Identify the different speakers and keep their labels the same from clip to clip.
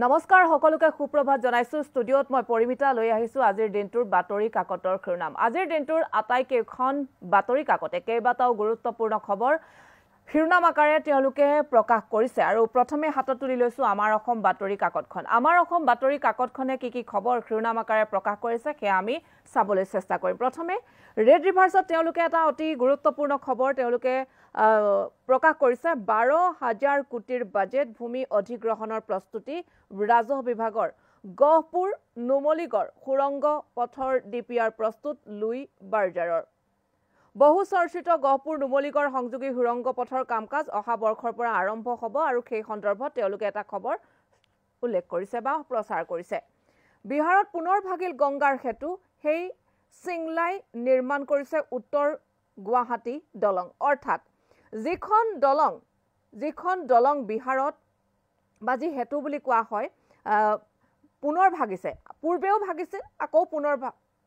Speaker 1: নমস্কাৰ সকলোকে সুপ্ৰভাত জনাইছো ষ্টুডিঅত মই পৰিমিতা লৈ আহিছো আজিৰ দিনটোৰ বাতৰি কাকতৰ শিৰোনাম আজিৰ দিনটোৰ আটাইকেইখন বাতৰি কাকতে কেইবাটাও গুৰুত্বপূৰ্ণ খবৰ শিৰোনাম আকাৰে তেওঁলোকে প্ৰকাশ কৰিছে আৰু প্ৰথমে হাতত তুলি লৈছো আমাৰ অসম বাতৰি কাকতখন আমাৰ অসম বাতৰি কাকতখনে কি খবৰ শিৰোনাম আকাৰে প্ৰকাশ কৰিছে সেয়া আমি চাবলৈ চেষ্টা কৰিম প্ৰথমে ৰেড ৰিভাৰ্ছত তেওঁলোকে এটা অতি গুৰুত্বপূৰ্ণ খবৰ তেওঁলোকে প্ৰকাশ কৰিছে 12,000 কোটিৰ বাজেট ভূমি অধিগ্ৰহণৰ প্ৰস্তুতি ৰাজহ বিভাগৰ গহপুৰ নুমলীগড় সুৰংগ পথৰ ডিপিআৰ প্ৰস্তুত লুই বাৰ্জাৰৰ বহু চৰ্চিত গহপুৰ নুমলীগড় সংযোগী সুৰংগ পথৰ কামকাজ অহা বৰ্ষৰ পৰা আৰম্ভ হ'ব আৰু সেই সন্দৰ্ভত তেওঁলোকে এটা খবৰ উল্লেখ কৰিছে বা প্ৰচাৰ কৰিছে বিহাৰত পুনৰ ভাগিল গংগাৰ হেতু সেই সিংলাই নিৰ্মাণ কৰিছে উত্তৰ গুৱাহাটী দলং অৰ্থাৎ যিখন দলং বিহাৰত বাজি হেতু বুলি কোৱা হয় পুনৰ ভাগিছে পূৰ্বেও ভাগিছিল আকৌ পুনৰ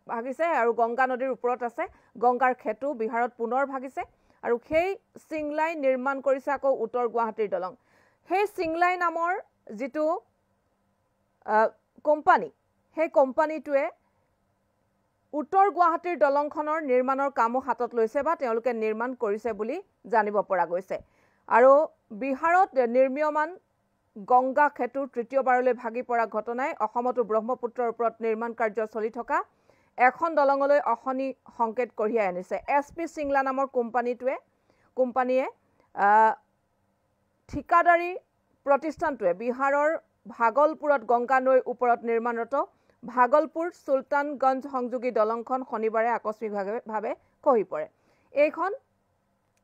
Speaker 1: ভাগিছে আৰু গংগা নদীৰ ওপৰত আছে গংগাৰ হেতু বিহাৰত পুনৰ ভাগিছে আৰু সেই সিংলাই নিৰ্মাণ কৰিছে আকৌ উত্তৰ গুৱাহাটীৰ দলং সেই সিংলাই নামৰ যেটো কোম্পানী সেই কোম্পানীটোৱে উত্তৰ গুৱাহাটীৰ দলংখনৰ নিৰ্মাণৰ কামো হাতত লৈছে বা তেওঁলোকে নিৰ্মাণ কৰিছে বুলি জানিব পৰা গৈছে আৰু বিহাৰত নিৰ্মীয়মান গংগা হেতু তৃতীয়বাৰলৈ ভাগি পৰা ঘটনাই অসমতো ব্ৰহ্মপুত্ৰৰ ওপৰত নিৰ্মাণ কাৰ্য চলি থকা এখন দলঙলৈ অখনি সংকেত কঢ়িয়াই আনিছে এছপি সিংলা নামৰ কোম্পানীয়ে ঠিকাদাৰী প্ৰতিষ্ঠানটোৱে বিহাৰৰ ভাগলপুৰত গংগা নৈৰ ওপৰত নিৰ্মাণৰত ভাগলপুৰ সুলতানগঞ্জ সংযোগী দলংখন শনিবাৰে আকস্মিকভাৱে খহি পৰে এইখন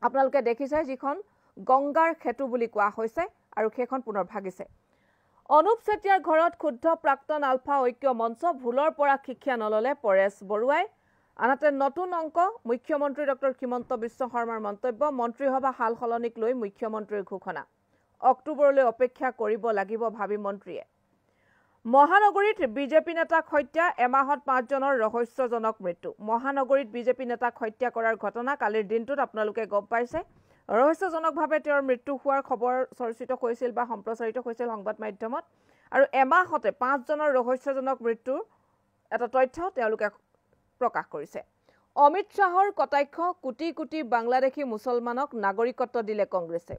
Speaker 1: আপোনালোকে দেখিছে যিখন গংগাৰ হেতু বুলি কোৱা হৈছে আৰু সেইখন পুনৰ ভাগিছে অনুপ চেতিয়াৰ ঘৰত ক্ষুদ্ধ প্ৰাক্তন আলফা ঐক্য মঞ্চ ভুলৰ পৰা শিক্ষা নললে পৰেশ বৰুৱাই আনহাতে নতুন অংক মুখ্যমন্ত্ৰী ডক্টৰ হিমন্ত বিশ্ব শৰ্মাৰ মন্তব্য মন্ত্ৰীসভা হাল সলনিক লৈ মুখ্যমন্ত্ৰীৰ ঘোষণা অক্টোবৰলৈ অপেক্ষা কৰিব লাগিব ভাবি মন্ত্ৰীয়ে মহানগৰীত বিজেপি নেতাক হত্যা এমাহত 5 জনৰ ৰহস্যজনক মৃত্যু মহানগৰীত বিজেপি নেতাক হত্যা কৰাৰ ঘটনা কালিৰ দিনটোত আপোনালোকে গম পাইছে ৰহস্যজনকভাৱে তেওঁৰ মৃত্যু হোৱাৰ খবৰ চৰ্চিত হৈছিল বা সম্প্ৰচাৰিত হৈছিল সংবাদ মাধ্যমত আৰু এমাহতে 5 জনৰ ৰহস্যজনক মৃত্যুৰ এটা তথ্য তেওঁলোকে প্ৰকাশ কৰিছে অমিত শাহৰ কটাক্ষ কোটি কোটি বাংলাদেশী মুছলমানক নাগৰিকত্ব দিলে কংগ্ৰেছে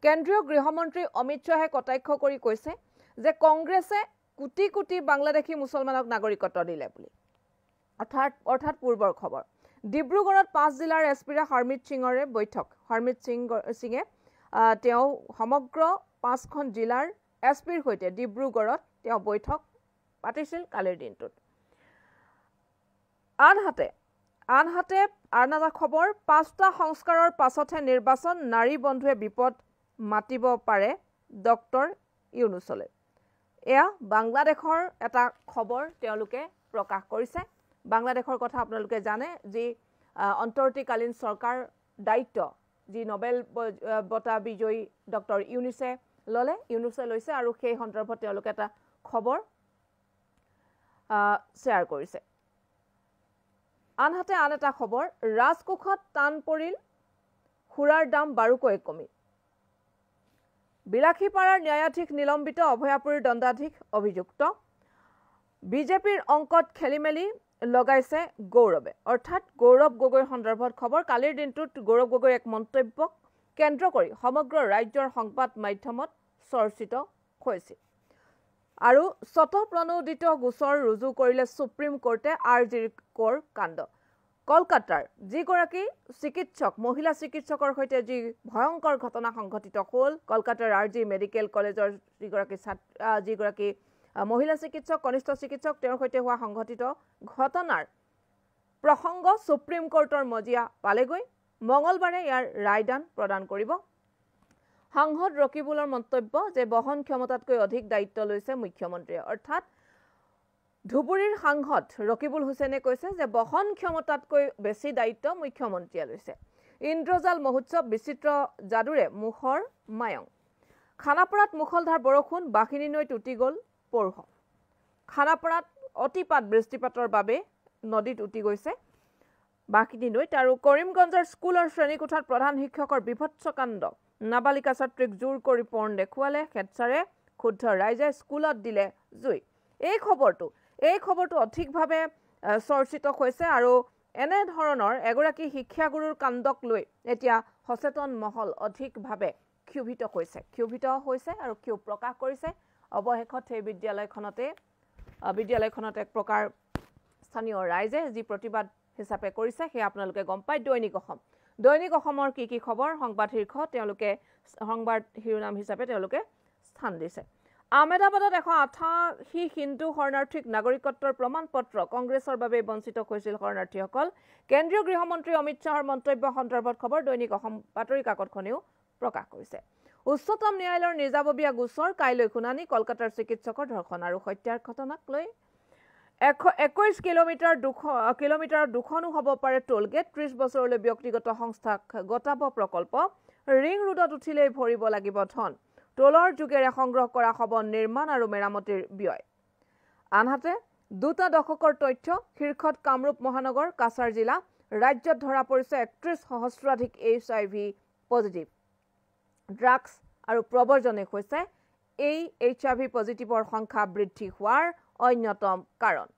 Speaker 1: কেন্দ্ৰীয় গৃহমন্ত্ৰী অমিত শাহে কটাক্ষ কৰি কৈছে যে কংগ্ৰেছে কোটি কোটি বাংলাদেশী মুছলমানক নাগৰিকত্ব দিলে বুলি অৰ্থাৎ পূৰ্বৰ খবৰ ডিব্ৰুগড়ত 5 জিলাৰ এছপিৰে হৰমিত সিঙৰে বৈঠক হৰমিত সিঙে তেওঁ সমগ্ৰ 5খন জিলাৰ এছপিৰ হৈতে ডিব্ৰুগড়ত তেওঁ বৈঠক পাতিছিল কালিৰ দিনটোত আনহাতে আনটা খবৰ 5টা সংস্কাৰৰ পাছতহে নিৰ্বাচন নাৰী বন্ধুৱে বিপদ মাতিব পাৰে ডক্টৰ ইউনুছলৈ এয়া বাংলাদেশৰ এটা খবৰ তেওঁলোকে প্ৰকাশ কৰিছে বাংলাদেশৰ কথা আপোনালোকে জানে যে অন্তৰ্তীকালীন চৰকাৰ দায়িত্ব যি নোবেল বঁটা বিজয়ী ডক্টৰ ইউনুছে লৈছে আৰু সেই সন্দৰ্ভত তেওঁলোকে এটা খবৰ শ্বেয়াৰ কৰিছে আনহাতে আন এটা খবৰ ৰাজকোষত টান পৰিল খুৰাৰ দাম 12কৈ কমি বিলাসীপাৰাৰ ন্যায়াধীশ নিলম্বিত অভয়াপুৰীৰ দণ্ডাধীশ অভিযুক্ত বিজেপিৰ অংকত খেলিমেলি লগাইছে গৌৰৱে অৰ্থাৎ গৌৰৱ গগৈৰ সন্দৰ্ভত খবৰ কালিৰ দিনটোত গৌৰৱ গগৈৰ এক মন্তব্যক কেন্দ্ৰ কৰি সমগ্ৰ ৰাজ্যৰ সংবাদ মাধ্যমত চৰ্চিত হৈছিল আৰু স্বতঃপ্ৰণোদিত গোচৰ ৰুজু কৰিলে সুপ্ৰিম কোৰ্টে আৰজিৰ কোৰ কাণ্ড কলকাতাৰ যিগৰাকী চিকিৎসক মহিলা চিকিৎসকৰ হৈতে যি ভয়ংকৰ ঘটনা সংঘটিত হ'ল কলকাতাৰ আৰজি মেডিকেল কলেজৰ যিগৰাকী মহিলা চিকিৎসক কনিষ্ঠ চিকিৎসক তেওঁৰ হৈতে হোৱা সংঘটিত ঘটনাৰ প্ৰসংগ সুপ্ৰিম কোৰ্টৰ মজিয়া পালেগৈ মঙ্গলবাৰে ইয়াৰ ৰায়দান প্ৰদান কৰিব সাংসদ ৰকিবুলৰ মন্তব্য যে বহন ক্ষমতাতকৈ অধিক দায়িত্ব লৈছে মুখ্যমন্ত্ৰীয়ে অৰ্থাৎ ধুবুৰীৰ সাংসদ ৰকিবুল হুছেইনে কৈছে যে বহন ক্ষমতাতকৈ বেছি দায়িত্ব মুখ্যমন্ত্ৰীয়ে লৈছে ইন্দ্ৰজাল মহোৎসৱ বিচিত্ৰ যাদুৰে মুখৰ মায়ং খানাপাৰাত মুখলধাৰ বৰষুণ বাহিনী নৈত উটি গ'ল পৌৰ খানাপাৰাত অতিপাত বৃষ্টিপাতৰ বাবে নদীত উটি গৈছে বাহিনী নৈত আৰু কৰিমগঞ্জৰ স্কুলৰ শ্ৰেণীকোঠাত প্ৰধান শিক্ষকৰ বিভৎস কাণ্ড নাবালিকা ছাত্ৰীক জোৰ কৰি পৰ্ণ দেখুৱালে হেডছাৰে ক্ষুব্ধ ৰাইজে স্কুলত দিলে জুই। এই খবৰটো অধিকভাৱে চৰ্চিত হৈছে আৰু এনে ধৰণৰ এগৰাকী শিক্ষাগুৰুৰ কাণ্ডক লৈ এতিয়া সচেতন মহল অধিকভাৱে ক্ষুভিত হৈছে আৰু ক্ষোভ প্ৰকাশ কৰিছে। অৱশেষত সেই বিদ্যালয়খনতে এক প্ৰকাৰ স্থানীয় ৰাইজে যি প্ৰতিবাদ হিচাপে কৰিছে সেয়া আপোনালোকে গম পায়। দৈনিক অসমৰ কি খবৰ সংবাদ শীৰ্ষ তেওঁলোকে সংবাদ শিৰোনাম হিচাপে তেওঁলোকে স্থান দিছে। আহমেদাবাদত 188 হিন্দু শৰণাৰ্থীক নাগৰিকত্বৰ প্ৰমাণ পত্ৰ কংগ্ৰেছৰ বাবে বঞ্চিত হৈছিল শৰণাৰ্থীসকল। কেন্দ্ৰীয় গৃহমন্ত্ৰী অমিত শ্বাহৰ মন্তব্য সন্দৰ্ভত খবৰ দৈনিক অসম বাতৰি কাকতখনেও প্ৰকাশ কৰিছে। উচ্চতম ন্যায়ালয়ৰ নিজাববীয়া গোচৰ কাইলৈ শুনানি। কলকাতাৰ চিকিৎসকৰ ধৰ্ষণ আৰু হত্যাৰ ঘটনাক লৈ 21 কিলোমিটাৰ দুখনো হ'ব পাৰে টোল গেট। 30 বছৰলৈ ব্যক্তিগত সংস্থাক গতাব প্ৰকল্প। ৰিং ৰোডত উঠিলেই ভৰিব লাগিব ধন। টোলৰ যোগেৰে সংগ্ৰহ কৰা হ'ব নিৰ্মাণ আৰু মেৰামতিৰ ব্যয়। আনহাতে 2 দশকৰ তথ্য শীৰ্ষত কামৰূপ মহানগৰ কাছাৰ জিলা। ৰাজ্যত ধৰা পৰিছে 31 সহস্ৰাধিক HIV পজিটিভ। ড্ৰাগছ আৰু প্ৰৱৰ্জনে হৈছে এই HIV পজিটিভৰ সংখ্যা বৃদ্ধি হোৱাৰ অন্যতম কাৰণ।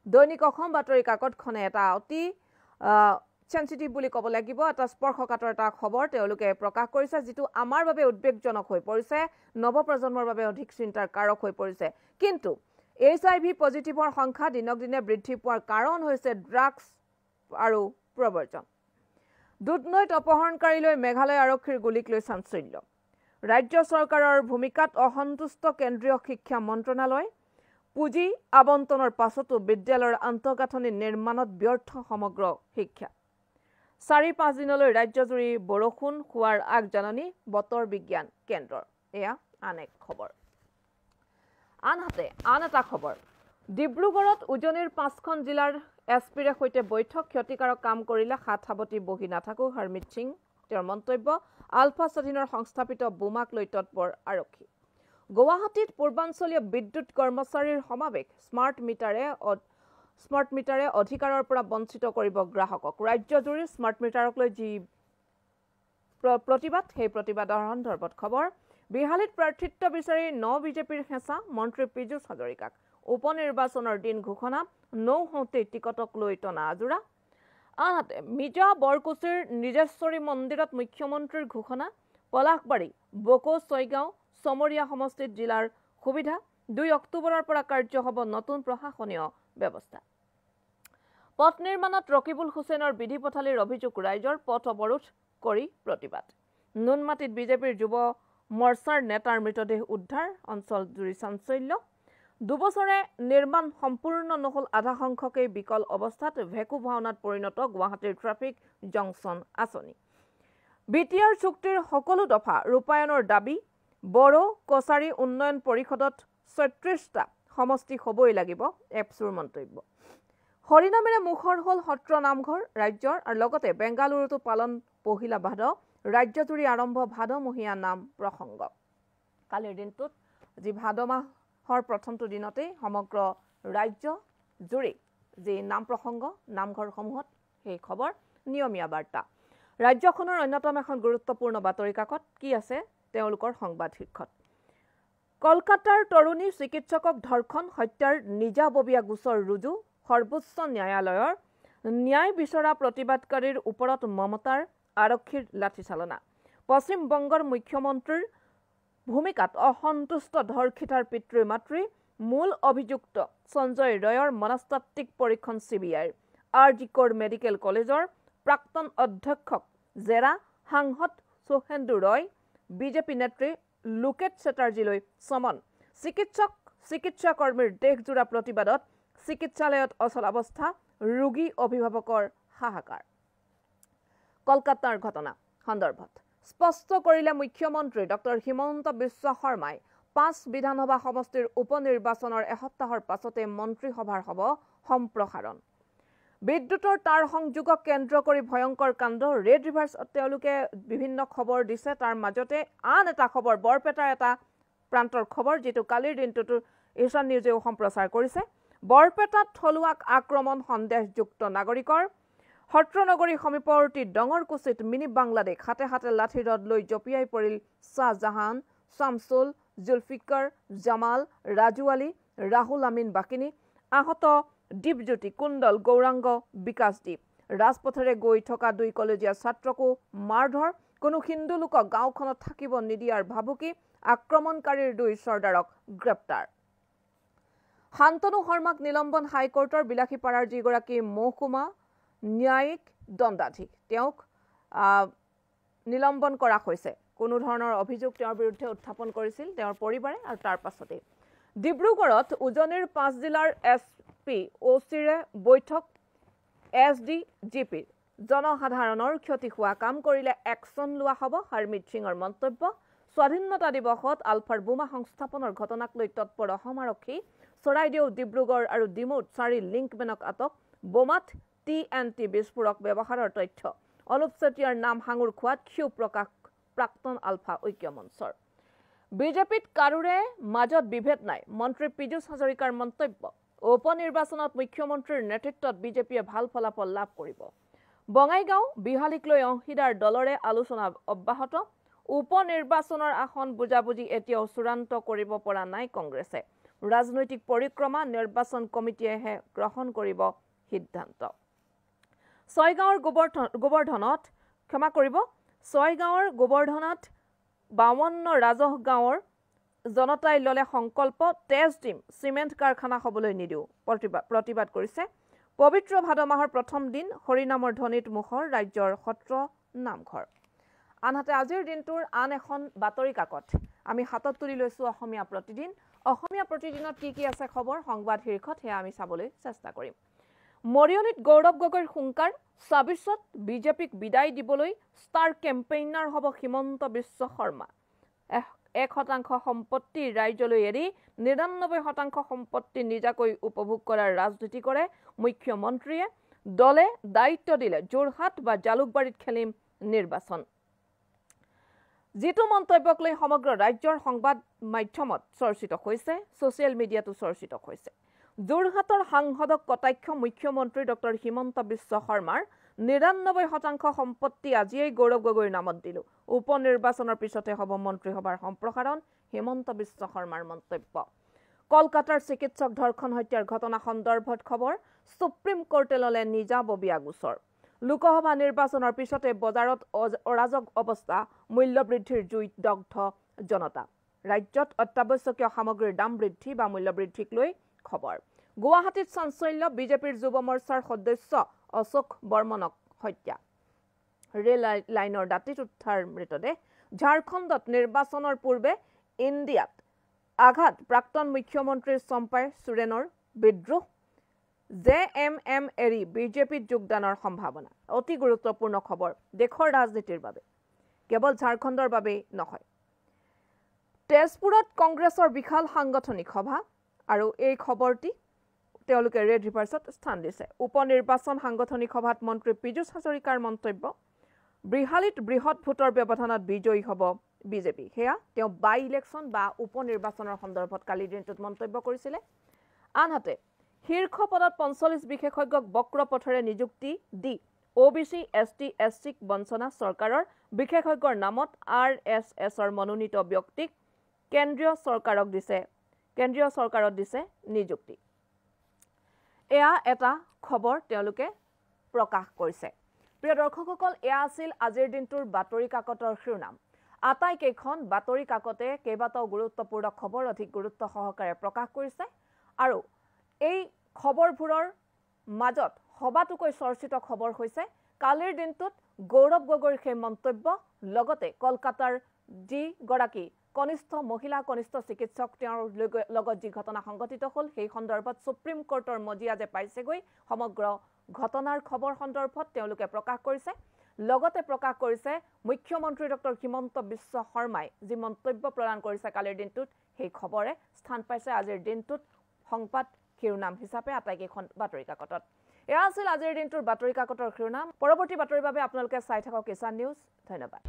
Speaker 1: দৈনিক অসম বাতৰি কাকতখনে এটা অতি সেনচিটিভ বুলি ক'ব লাগিব, এটা স্পৰ্শকাতৰ এটা খবৰ তেওঁলোকে প্ৰকাশ কৰিছে, যিটো আমাৰ বাবে উদ্বেগজনক হৈ পৰিছে, নৱপ্ৰজন্মৰ বাবে অধিক চিন্তাৰ কাৰক হৈ পৰিছে। কিন্তু HIV পজিটিভৰ সংখ্যা দিনক দিনে বৃদ্ধি পোৱাৰ কাৰণ হৈছে ড্ৰাগছ আৰু প্ৰৱৰ্জন। দুধনৈত অপহৰণকাৰীলৈ মেঘালয় আৰক্ষীৰ গুলীক লৈ চাঞ্চল্য। ৰাজ্য চৰকাৰৰ ভূমিকাত অসন্তুষ্ট কেন্দ্ৰীয় শিক্ষা মন্ত্ৰণালয়। পুঁজি আবণ্টনৰ পাছতো বিদ্যালয়ৰ আন্তঃগাঁথনি নিৰ্মাণত ব্যৰ্থ সমগ্ৰ শিক্ষা। 4-5 দিনলৈ ৰাজ্যজুৰি বৰষুণ হোৱাৰ আগজাননী বতৰ বিজ্ঞান কেন্দ্ৰৰ। এয়া আন এক খবৰ। আনহাতে আন এটা খবৰ, ডিব্ৰুগড়ত উজনিৰ 5খন জিলাৰ এছপিৰে সৈতে বৈঠক। ক্ষতিকাৰক কাম কৰিলে হাত-সাৱটি বহি নাথাকো, হৰমিত সিং তেওঁৰ মন্তব্য। আলফা স্বাধীনৰ সংস্থাপিত বোমাক লৈ তৎপৰ আৰক্ষী। গুৱাহাটীত পূৰ্বাঞ্চলীয় বিদ্যুৎ কৰ্মচাৰীৰ সমাৱেশ। স্মাৰ্ট মিটাৰে অধিকাৰৰ পৰা বঞ্চিত কৰিব গ্ৰাহকক। ৰাজ্যজুৰি স্মাৰ্ট মিটাৰক লৈ যি প্ৰতিবাদ, সেই প্ৰতিবাদৰ সন্দৰ্ভত খবৰ। বিহালীত প্ৰাৰ্থিত্ব বিচাৰি বিজেপিৰ হেঁচা। মন্ত্ৰী পীযুষ হাজৰিকাক উপ নিৰ্বাচনৰ দিন ঘোষণা। নৌহওঁতেই টিকটক লৈ টনা আজোৰা। আনহাতে মিজা বৰকুচিৰ নিজেশ্বৰী মন্দিৰত মুখ্যমন্ত্ৰীৰ ঘোষণা। পলাশবাৰী, বকো, ছয়গাঁও, চমৰীয়া সমষ্টিত জিলাৰ সুবিধা। 2 অক্টোবৰৰ পৰা কাৰ্য হ'ব নতুন প্ৰশাসনীয় ব্যৱস্থা। পথ নিৰ্মাণত ৰকিবুল হুছেইনৰ বিধি পথালিৰ অভিযোগ ৰাইজৰ। পথ অৱৰোধ কৰি প্ৰতিবাদ। নুনমাটিত বিজেপিৰ যুৱ মৰ্চাৰ নেতাৰ মৃতদেহ উদ্ধাৰ। অঞ্চল জুৰি চাঞ্চল্য। 2 বছৰে নিৰ্মাণ সম্পূৰ্ণ নহল, আধা সংখ্যকেই বিকল অৱস্থাত। ভেকু ভাওনাত পৰিণত গুৱাহাটীৰ ট্ৰাফিক জংচন আঁচনি। BTR চুক্তিৰ সকলো দফা ৰূপায়ণৰ দাবী। বড়ো কছাৰী উন্নয়ন পৰিষদত 36টা সমষ্টি হ'বই লাগিব, এপছুৰ মন্তব্য। হৰিনামেৰে মুখৰ হ'ল সত্ৰ নামঘৰ ৰাজ্যৰ, আৰু লগতে বেংগালুৰুতো পালন পহিলা ভাদ। ৰাজ্যজুৰি আৰম্ভ ভাদমহীয়া নাম প্ৰসংগ। কালিৰ দিনটোত যি ভাদ মাহৰ প্ৰথমটো দিনতেই সমগ্ৰ ৰাজ্য জুৰি যি নাম প্ৰসংগ নামঘৰসমূহত, সেই খবৰ নিয়মীয়া বাৰ্তা। ৰাজ্যখনৰ অন্যতম এখন গুৰুত্বপূৰ্ণ বাতৰি কাকত কি আছে তেওঁলোকৰ সংবাদ শীৰ্ষত। কলকাতাৰ তৰুণী চিকিৎসকক ধৰ্ষণ হত্যাৰ নিজাববীয়া গোচৰ ৰুজু। সৰ্বোচ্চ ন্যায়ালয়ৰ ন্যায় বিচৰা প্ৰতিবাদকাৰীৰ ওপৰত মমতাৰ আৰক্ষীৰ লাঠিচালনা। পশ্চিম বংগৰ মুখ্যমন্ত্ৰীৰ ভূমিকাত অসন্তুষ্ট ধৰ্ষিতাৰ পিতৃ মাতৃ। মূল অভিযুক্ত সঞ্জয় ৰয়ৰ মনস্তাত্ত্বিক পৰীক্ষণ CBIৰ। RG Kor মেডিকেল কলেজৰ প্ৰাক্তন অধ্যক্ষক জেৰা। সাংসদ সুখেন্দু ৰয়, বিজেপি নেত্ৰী লোকেট চেটাৰ্জীলৈ সমন। চিকিৎসা কৰ্মীৰ দেশজোৰা প্ৰতিবাদত চিকিৎসালয়ত অচলাৱস্থা। ৰোগী অভিভাৱকৰ হাহাকাৰ। কলকাতাৰ ঘটনা সন্দৰ্ভত স্পষ্ট কৰিলে মুখ্যমন্ত্ৰী ডক্টৰ হিমন্ত বিশ্ব শৰ্মাই। 5 বিধানসভা সমষ্টিৰ উপ নিৰ্বাচনৰ এসপ্তাহৰ পাছতে মন্ত্ৰীসভাৰ হ'ব সম্প্ৰসাৰণ। বিদ্যুতৰ তাঁৰ সংযোগক কেন্দ্ৰ কৰি ভয়ংকৰ কাণ্ড। ৰেড ৰিভাৰ্ছত তেওঁলোকে বিভিন্ন খবৰ দিছে। তাৰ মাজতে আন এটা খবৰ, বৰপেটাৰ এটা প্ৰান্তৰ খবৰ, যিটো কালিৰ দিনটোতো ঈশান নিউজেও সম্প্ৰচাৰ কৰিছে। বৰপেটাত থলুৱাক আক্ৰমণ, সন্দেহযুক্ত নাগৰিকৰ। সত্ৰনগৰী সমীপৱৰ্তী ডঙৰকুছিত মিনি বাংলাদেশ। হাতে হাতে লাঠি ৰড লৈ জঁপিয়াই পৰিল শ্বাহজাহান, শামছুল, জুলফিকাৰ জামাল, ৰাজু আলী, ৰাহুল আমিন বাকিনী, আহত দীপজ্যোতি কুণ্ডল, গৌৰাংগ বিকাশদ্বীপ। ৰাজপথেৰে গৈ থকা 2 কলেজীয়া ছাত্ৰকো মাৰধৰ, কোনো হিন্দু লোকক গাঁওখনত থাকিব নিদিয়াৰ ভাবুকি, আক্ৰমণকাৰীৰ 2 চৰ্দাৰক গ্ৰেপ্তাৰ। শান্তনু শৰ্মাক নিলম্বন হাইকোৰ্টৰ বিলাসীপাৰাৰ যিগৰাকী মহকুমা ন্যায়িক দণ্ডাধীশ তেওঁক নিলম্বন কৰা হৈছে। কোনো ধৰণৰ অভিযোগ তেওঁৰ বিৰুদ্ধে উত্থাপন কৰিছিল তেওঁৰ পৰিবাৰে আৰু তাৰ পাছতে ডিব্ৰুগড়ত উজনিৰ 5 জিলাৰ SP OCৰে বৈঠক SDGP জনসাধাৰণৰ ক্ষতি হোৱা কাম কৰিলে একশ্যন লোৱা হ'ব হৰমিত সিঙৰ মন্তব্য। স্বাধীনতা দিৱসত আলফাৰ বোমা সংস্থাপনৰ ঘটনাক লৈ তৎপৰ অসম আৰক্ষী। চৰাইদেউ, ডিব্ৰুগড় আৰু ডিমৌত 4 লিংকমেনক আটক। বোমাত TNT বিস্ফোৰক ব্যৱহাৰৰ তথ্য। অলপ চেতিয়াৰ নাম সাঙুৰ খোৱাত ক্ষোভ প্ৰকাশ প্ৰাক্তন আলফা ঐক্য মঞ্চৰ। বিজেপিত কাৰোৰে মাজত বিভেদ নাই, মন্ত্ৰী পীযুষ হাজৰিকাৰ মন্তব্য। উপ নিৰ্বাচনত মুখ্যমন্ত্ৰীৰ নেতৃত্বত বিজেপিয়ে ভাল ফলাফল লাভ কৰিব। বঙাইগাঁও বিহালীক লৈ অংশীদাৰ দলৰে আলোচনা অব্যাহত। উপ নিৰ্বাচনৰ আসন বুজাবুজি এতিয়াও চূড়ান্ত কৰিব পৰা নাই কংগ্ৰেছে। ৰাজনৈতিক পৰিক্ৰমা নিৰ্বাচন কমিটিয়েহে গ্ৰহণ কৰিব সিদ্ধান্ত। ছয়গাঁৱৰ গোবৰ্ধনত 52 ৰাজহ গাঁৱৰ জনতাই ললে সংকল্প, তেজ দিম, চিমেণ্ট কাৰখানা হ'বলৈ নিদিওঁ, প্ৰতিবাদ কৰিছে। পবিত্ৰ ভাদ মাহৰ প্ৰথম দিন হৰিনামৰ ধ্বনিত মুখৰ ৰাজ্যৰ সত্ৰ নামঘৰ। আনহাতে আজিৰ দিনটোৰ আন এখন বাতৰি কাকত আমি হাতত তুলি লৈছো অসমীয়া প্ৰতিদিন। অসমীয়া প্ৰতিদিনত কি আছে খবৰ সংবাদ শীৰ্ষত সেয়া আমি চাবলৈ চেষ্টা কৰিম। মৰিয়নিত গৌৰৱ গগৈৰ হুংকাৰ, ২৬ত বিজেপিক বিদায় দিবলৈ ষ্টাৰ কেম্পেইনাৰ হ'ব হিমন্ত বিশ্ব শৰ্মা। 1% সম্পত্তি ৰাইজলৈ এৰি 99% সম্পত্তি নিজাকৈ উপভোগ কৰাৰ ৰাজনীতি কৰে মুখ্যমন্ত্ৰীয়ে। দলে দায়িত্ব দিলে যোৰহাট বা জালুকবাৰীত খেলিম নিৰ্বাচন। যিটো মন্তব্যক লৈ সমগ্ৰ ৰাজ্যৰ সংবাদ মাধ্যমত চৰ্চিত হৈছে, ছচিয়েল মিডিয়াতো চৰ্চিত হৈছে। যোৰহাটৰ সাংসদক কটাক্ষ মুখ্যমন্ত্ৰী ডক্টৰ হিমন্ত বিশ্ব শৰ্মাৰ। 99% সম্পত্তি আজিয়েই গৌৰৱ গগৈৰ নামত দিলো। উপ নিৰ্বাচনৰ পিছতে হ'ব মন্ত্ৰীসভাৰ সম্প্ৰসাৰণ, হিমন্ত বিশ্ব শৰ্মাৰ মন্তব্য। কলকাতাৰ চিকিৎসক ধৰ্ষণ হত্যাৰ ঘটনা সন্দৰ্ভত খবৰ, সুপ্ৰিম কোৰ্টে ললে নিজাববীয়া গোচৰ। লোকসভা নিৰ্বাচনৰ পিছতে বজাৰত অৰাজক অৱস্থা, মূল্যবৃদ্ধিৰ জুইত দগ্ধ জনতা। ৰাজ্যত অত্যাৱশ্যকীয় সামগ্ৰীৰ দাম বৃদ্ধি বা মূল্যবৃদ্ধিক লৈ খবৰ। গুৱাহাটীত চাঞ্চল্য, বিজেপিৰ যুৱ মৰ্চাৰ সদস্য অশোক বৰ্মনক হত্যা। ৰেল লাইনৰ দাঁতিত উদ্ধাৰ মৃতদেহ। ঝাৰখণ্ডত নিৰ্বাচনৰ পূৰ্বে ইণ্ডিয়াত আঘাত, প্ৰাক্তন মুখ্যমন্ত্ৰী চম্পাই সোৰেনৰ বিদ্ৰোহ। JMM এৰি বিজেপিত যোগদানৰ সম্ভাৱনা। অতি গুৰুত্বপূৰ্ণ খবৰ দেশৰ ৰাজনীতিৰ বাবে, কেৱল ঝাৰখণ্ডৰ বাবেই নহয়। তেজপুৰত কংগ্ৰেছৰ বিশাল সাংগঠনিক সভা আৰু এই খবৰটি তেওঁলোকে ৰেড ৰিভাৰ্ছত স্থান দিছে। উপ নিৰ্বাচন সাংগঠনিক সভাত মন্ত্ৰী পীযুষ হাজৰিকাৰ মন্তব্য। বিহালীত বৃহৎ ভোটৰ ব্যৱধানত বিজয়ী হ'ব বিজেপি। সেয়া তেওঁ বাই ইলেকশ্যন বা উপ নিৰ্বাচনৰ সন্দৰ্ভত কালিৰ দিনটোত মন্তব্য কৰিছিলে। আনহাতে শীৰ্ষ পদত 45 বিশেষজ্ঞক বক্ৰ পথেৰে নিযুক্তি দি OBC ST SCক বঞ্চনা, চৰকাৰৰ বিশেষজ্ঞৰ নামত RSSৰ মনোনীত ব্যক্তিক কেন্দ্ৰীয় চৰকাৰত দিছে নিযুক্তি। এয়া এটা খবৰ তেওঁলোকে প্ৰকাশ কৰিছে। প্ৰিয় দৰ্শকসকল, এয়া আছিল আজিৰ দিনটোৰ বাতৰি কাকতৰ শিৰোনাম। আটাইকেইখন বাতৰি কাকতে কেইবাটাও গুৰুত্বপূৰ্ণ খবৰ অধিক গুৰুত্ব সহকাৰে প্ৰকাশ কৰিছে আৰু এই খবৰবোৰৰ মাজত সবাতোকৈ চৰ্চিত খবৰ হৈছে কালিৰ দিনটোত গৌৰৱ গগৈৰ সেই মন্তব্য, লগতে কলকাতাৰ যিগৰাকী কনিষ্ঠ চিকিৎসক তেওঁৰ লগত যি ঘটনা সংঘটিত হ'ল সেই সন্দৰ্ভত সুপ্ৰিম কোৰ্টৰ মজিয়া যে পাইছেগৈ, সমগ্ৰ ঘটনাৰ খবৰ সন্দৰ্ভত তেওঁলোকে প্ৰকাশ কৰিছে। লগতে প্ৰকাশ কৰিছে মুখ্যমন্ত্ৰী ডক্টৰ হিমন্ত বিশ্ব শৰ্মাই যি মন্তব্য প্ৰদান কৰিছে কালিৰ দিনটোত, সেই খবৰে স্থান পাইছে আজিৰ দিনটোত সংবাদ শিৰোনাম হিচাপে আটাইকেইখন বাতৰি কাকতত। এয়া আছিল আজিৰ দিনটোৰ বাতৰি কাকতৰ শিৰোনাম। পৰৱৰ্তী বাতৰিৰ বাবে আপোনালোকে চাই থাকক কিষাণ নিউজ। ধন্যবাদ।